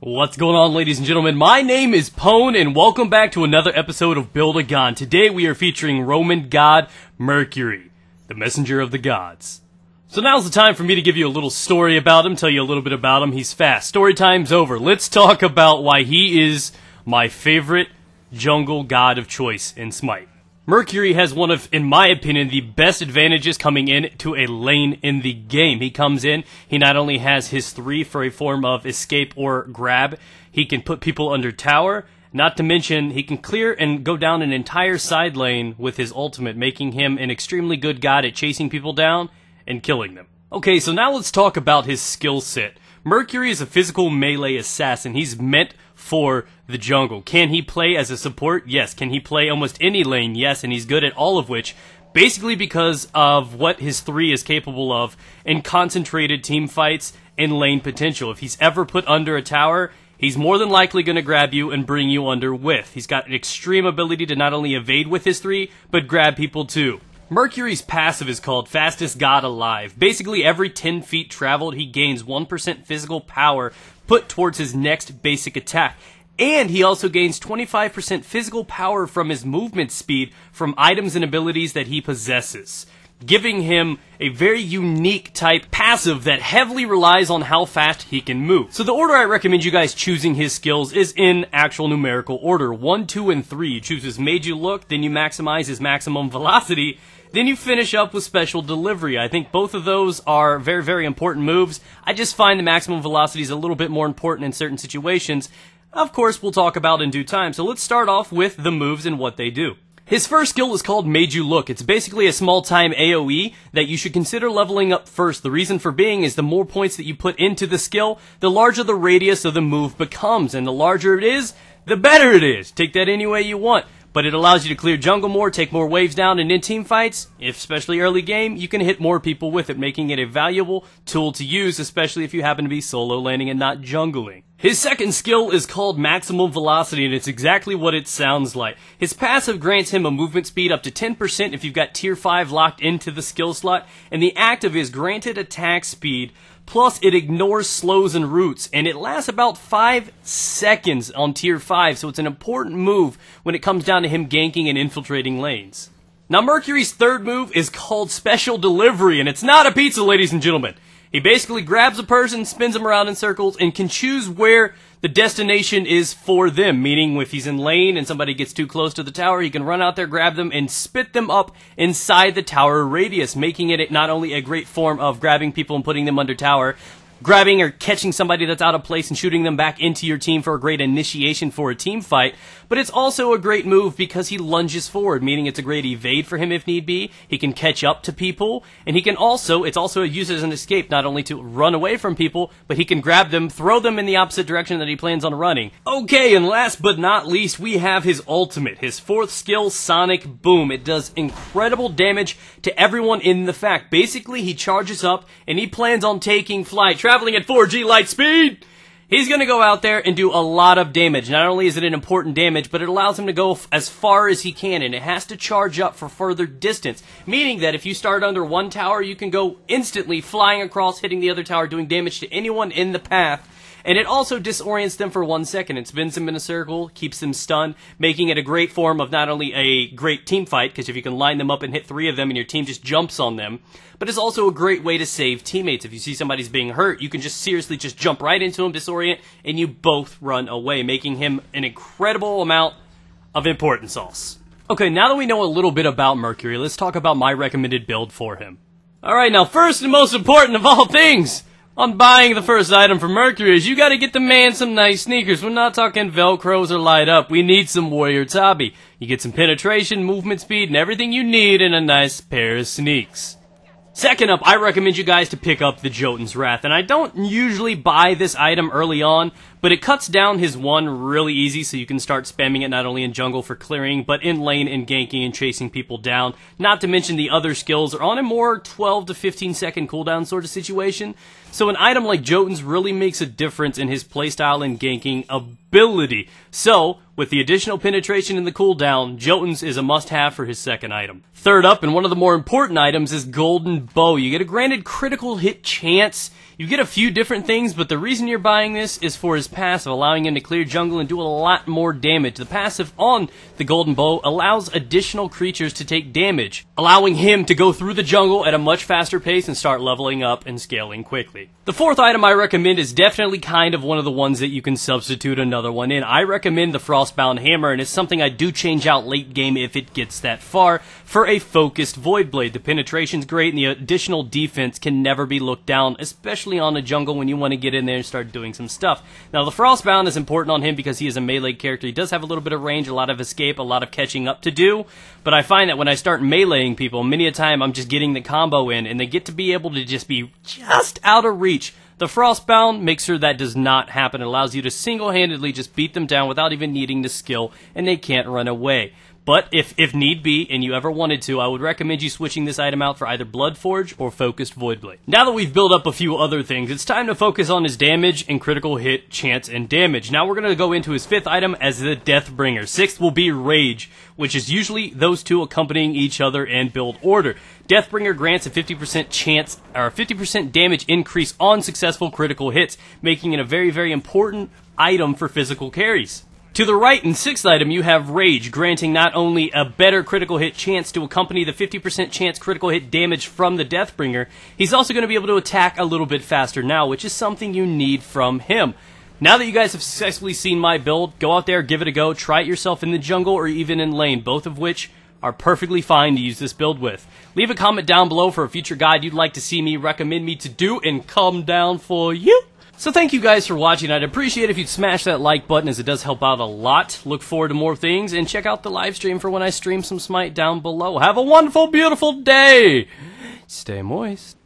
What's going on, ladies and gentlemen? My name is Pwn, and welcome back to another episode of Build a God. Today we are featuring Roman god Mercury, the messenger of the gods. So now's the time for me to give you a little story about him, tell you a little bit about him. He's fast. Story time's over. Let's talk about why he is my favorite jungle god of choice in Smite. Mercury has one of, in my opinion, the best advantages coming in to a lane in the game. He comes in, he not only has his 3 for a form of escape or grab, he can put people under tower, not to mention he can clear and go down an entire side lane with his ultimate, making him an extremely good god at chasing people down and killing them. Okay, so now let's talk about his skill set. Mercury is a physical melee assassin. He's meant for the jungle. Can he play as a support? Yes. Can he play almost any lane? Yes, and he's good at all of which, basically because of what his 3 is capable of in concentrated team fights and lane potential. If he's ever put under a tower, he's more than likely going to grab you and bring you under with. He's got an extreme ability to not only evade with his 3, but grab people too. Mercury's passive is called Fastest God Alive. Basically, every 10 feet traveled, he gains 1% physical power put towards his next basic attack. And he also gains 25% physical power from his movement speed from items and abilities that he possesses, giving him a very unique type passive that heavily relies on how fast he can move. So the order I recommend you guys choosing his skills is in actual numerical order. 1, 2, and 3. You choose his Made You Look, then you maximize his maximum velocity, then you finish up with Special Delivery. I think both of those are very, very important moves. I just find the maximum velocity is a little bit more important in certain situations. Of course, we'll talk about in due time. So let's start off with the moves and what they do. His first skill is called Made You Look. It's basically a small-time AoE that you should consider leveling up first. The reason for being is the more points that you put into the skill, the larger the radius of the move becomes. And the larger it is, the better it is. Take that any way you want. But it allows you to clear jungle more, take more waves down, and in team fights, especially early game, you can hit more people with it, making it a valuable tool to use, especially if you happen to be solo laning and not jungling. His second skill is called Maximum Velocity, and it's exactly what it sounds like. His passive grants him a movement speed up to 10% if you've got tier 5 locked into the skill slot, and the active is granted attack speed, plus it ignores slows and roots, and it lasts about 5 seconds on tier 5, so it's an important move when it comes down to him ganking and infiltrating lanes. Now Mercury's third move is called Special Delivery, and it's not a pizza, ladies and gentlemen. He basically grabs a person, spins them around in circles, and can choose where the destination is for them. Meaning, if he's in lane and somebody gets too close to the tower, he can run out there, grab them, and spit them up inside the tower radius, making it not only a great form of grabbing people and putting them under tower, grabbing or catching somebody that's out of place and shooting them back into your team for a great initiation for a team fight, but it's also a great move because he lunges forward, meaning it's a great evade for him if need be. He can catch up to people, and he can also, it's also used as an escape, not only to run away from people, but he can grab them, throw them in the opposite direction that he plans on running. Okay, and last but not least, we have his ultimate, his 4th skill, Sonic Boom. It does incredible damage to everyone in the fact. Basically, he charges up, and he plans on taking flight, traveling at 4G light speed. He's going to go out there and do a lot of damage. Not only is it an important damage, but it allows him to go as far as he can, and it has to charge up for further distance. Meaning that if you start under one tower, you can go instantly flying across, hitting the other tower, doing damage to anyone in the path. And it also disorients them for 1 second. It spins them in a circle, keeps them stunned, making it a great form of not only a great team fight, because if you can line them up and hit 3 of them and your team just jumps on them, but it's also a great way to save teammates. If you see somebody's being hurt, you can just seriously just jump right into him, disorient, and you both run away, making him an incredible amount of important sauce. Okay, now that we know a little bit about Mercury, let's talk about my recommended build for him. Alright, now first and most important of all things, on buying the first item for Mercury is you gotta get the man some nice sneakers. We're not talking Velcros or light up. We need some Warrior Tabi. You get some penetration, movement speed, and everything you need in a nice pair of sneaks. Second up, I recommend you guys to pick up the Jotunn's Wrath, and I don't usually buy this item early on, but it cuts down his 1 really easy, so you can start spamming it not only in jungle for clearing, but in lane and ganking and chasing people down. Not to mention the other skills are on a more 12 to 15 second cooldown sort of situation, So an item like Jotunn's really makes a difference in his playstyle and ganking ability. So, with the additional penetration in the cooldown, Jotunn's is a must-have for his second item. Third up, and one of the more important items, is Golden Bow. You get a granted critical hit chance. You get a few different things, but the reason you're buying this is for his passive, allowing him to clear jungle and do a lot more damage. The passive on the Golden Bow allows additional creatures to take damage, allowing him to go through the jungle at a much faster pace and start leveling up and scaling quickly. The fourth item I recommend is definitely kind of one of the ones that you can substitute another one in. I recommend the Frostbound Hammer, and it's something I do change out late game if it gets that far, for a focused Voidblade. The penetration's great, and the additional defense can never be looked down, especially on a jungle when you want to get in there and start doing some stuff. Now, the Frostbound is important on him because he is a melee character. He does have a little bit of range, a lot of escape, a lot of catching up to do, but I find that when I start meleeing people, many a time I'm just getting the combo in, and they get to be able to just be just out of reach. The Frostbound makes sure that does not happen. It allows you to single-handedly just beat them down without even needing the skill, and they can't run away. But if need be, and you ever wanted to, I would recommend you switching this item out for either bloodforge or focused Voidblade. Now that we've built up a few other things, it's time to focus on his damage and critical hit, chance, and damage. Now we're going to go into his fifth item as the Deathbringer. Sixth will be Rage, which is usually those two accompanying each other in build order. Deathbringer grants a 50% chance, or a 50% damage increase on successful critical hits, making it a very, very important item for physical carries. To the right, in sixth item, you have Rage, granting not only a better critical hit chance to accompany the 50% chance critical hit damage from the Deathbringer, he's also going to be able to attack a little bit faster now, which is something you need from him. Now that you guys have successfully seen my build, go out there, give it a go, try it yourself in the jungle or even in lane, both of which are perfectly fine to use this build with. Leave a comment down below for a future guide you'd like to see me recommend me to do and come down for you. So thank you guys for watching. I'd appreciate it if you'd smash that like button, as it does help out a lot. Look forward to more things, and check out the live stream for when I stream some Smite down below. Have a wonderful, beautiful day! Stay moist.